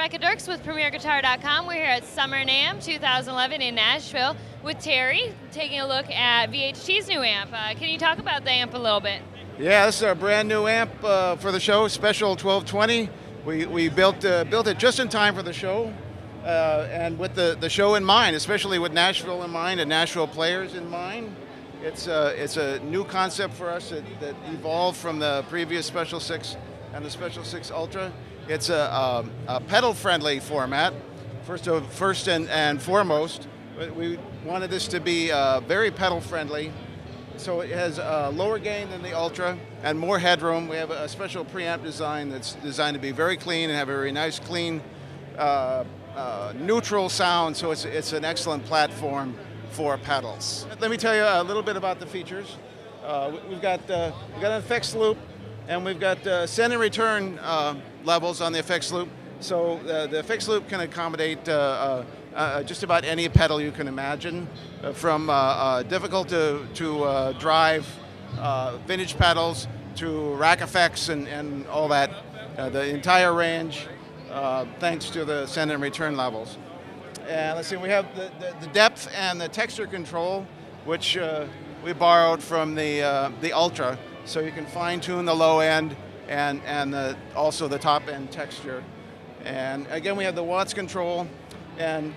Rebecca Dirks with PremierGuitar.com. We're here at Summer NAMM 2011 in Nashville with Terry, taking a look at VHT's new amp. Can you talk about the amp a little bit? Yeah, this is our brand new amp for the show, Special 1220. We built it just in time for the show, and with the show in mind, especially with Nashville in mind and Nashville players in mind. It's a new concept for us that evolved from the previous Special 6 and the Special 6 Ultra. It's a pedal-friendly format, first and foremost. We wanted this to be very pedal-friendly. So it has lower gain than the Ultra and more headroom. We have a special preamp design that's designed to be very clean and have a very nice, clean, neutral sound. So it's an excellent platform for pedals. Let me tell you a little bit about the features. We've got an effects loop, and we've got send and return levels on the effects loop. So the effects loop can accommodate just about any pedal you can imagine, from difficult to drive vintage pedals to rack effects and all that, the entire range, thanks to the send and return levels. And let's see, we have the depth and the texture control, which we borrowed from the Ultra, so you can fine tune the low end and also the top end texture. And again, we have the watts control, and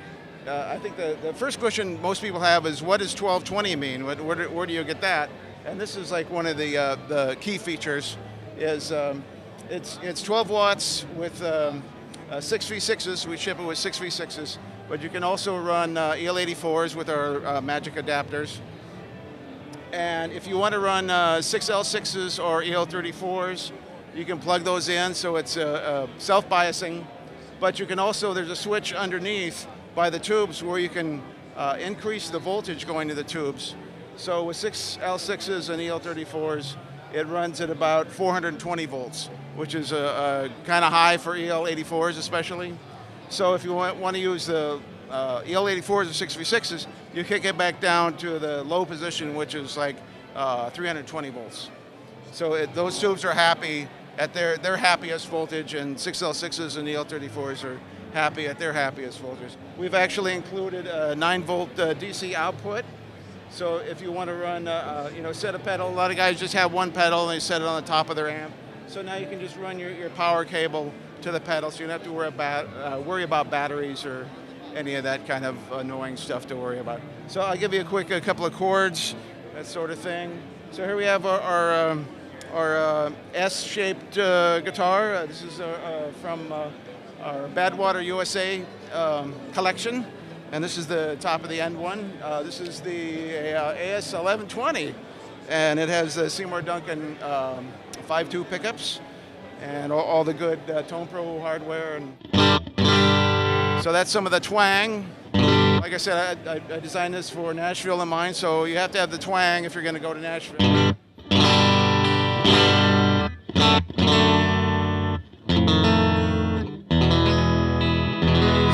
I think the first question most people have is, what does 1220 mean? Where do you get that? And this is like one of the key features. Is it's 12 watts with 6v6s. We ship it with 6v6s, but you can also run EL84s with our Magic adapters. And if you want to run 6L6s or EL34s, you can plug those in, so it's self-biasing. But you can also, there's a switch underneath by the tubes where you can increase the voltage going to the tubes. So with 6L6s and EL34s, it runs at about 420 volts, which is kind of high for EL84s especially. So if you want to use the EL84s or 6v6s, you kick it back down to the low position, which is like 320 volts. So those tubes are happy at their happiest voltage, and 6L6s and EL34s are happy at their happiest voltage. We've actually included a 9-volt DC output. So if you want to run, set a pedal, a lot of guys just have one pedal and they set it on the top of their amp. So now you can just run your power cable to the pedal, so you don't have to worry about batteries or any of that kind of annoying stuff to worry about. So I'll give you a couple of chords, that sort of thing. So here we have our S-shaped guitar. This is from our Badwater USA collection, and this is the top of the end one. This is the AS1120, and it has the Seymour Duncan 5.2 pickups and all the good Tone Pro hardware. And so that's some of the twang. Like I said, I designed this for Nashville in mind, so you have to have the twang if you're going to go to Nashville.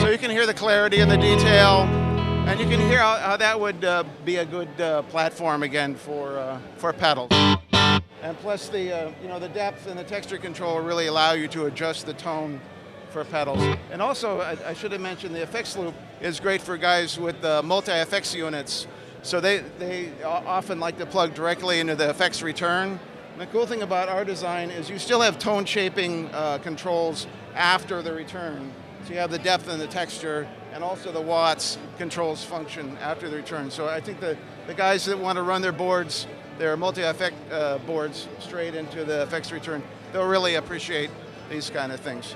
So you can hear the clarity and the detail, and you can hear how that would be a good platform again for pedals. And plus the depth and the texture control really allow you to adjust the tone for pedals. And also, I should have mentioned, the effects loop is great for guys with multi-effects units. So they often like to plug directly into the effects return. And the cool thing about our design is you still have tone shaping controls after the return. So you have the depth and the texture, and also the watts controls function after the return. So I think the guys that want to run their boards, their multi-effect boards, straight into the effects return, they'll really appreciate these kind of things.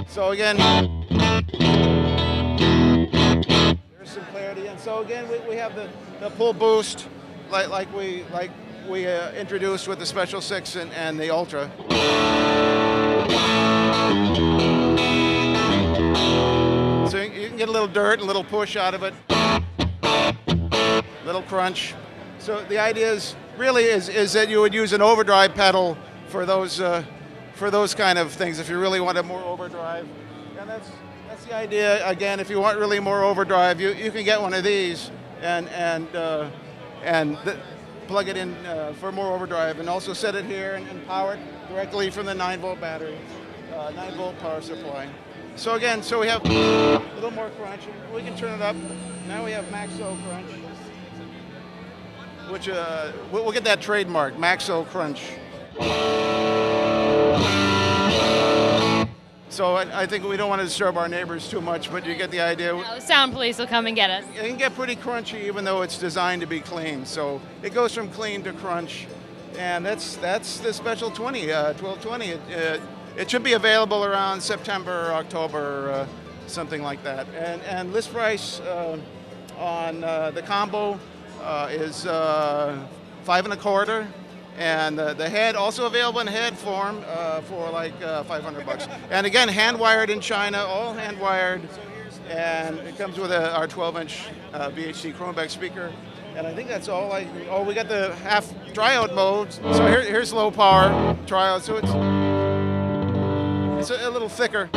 So again, there's some clarity, and so again we have the pull boost like we introduced with the Special 6 and the Ultra. So you can get a little dirt and a little push out of it, little crunch. So the idea is that you would use an overdrive pedal for those kind of things if you really wanted more overdrive. And that's the idea. Again, if you want really more overdrive, you can get one of these and plug it in for more overdrive, and also set it here and power it directly from the 9-volt battery, 9-volt power supply. So again, so we have a little more crunch. We can turn it up. Now we have Maxo Crunch, which we'll get that trademark, Maxo Crunch. So I think we don't want to disturb our neighbors too much, but you get the idea. No, sound police will come and get us. It can get pretty crunchy even though it's designed to be clean. So it goes from clean to crunch, and that's the Special 1220. It should be available around September or October, something like that. And list price on the combo is $5 1/4. And the head, also available in head form for like $500. And again, hand wired in China, all hand wired. And it comes with our 12-inch VHT Chromeback speaker. And I think that's all. We got the half tryout mode. So here's low power tryout. So it's a little thicker.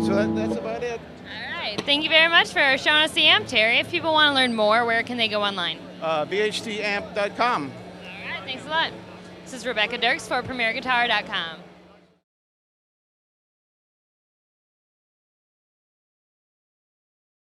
So that's about it. Thank you very much for showing us the amp, Terry. If people want to learn more, where can they go online? VHTamp.com. All right, thanks a lot. This is Rebecca Dirks for PremierGuitar.com.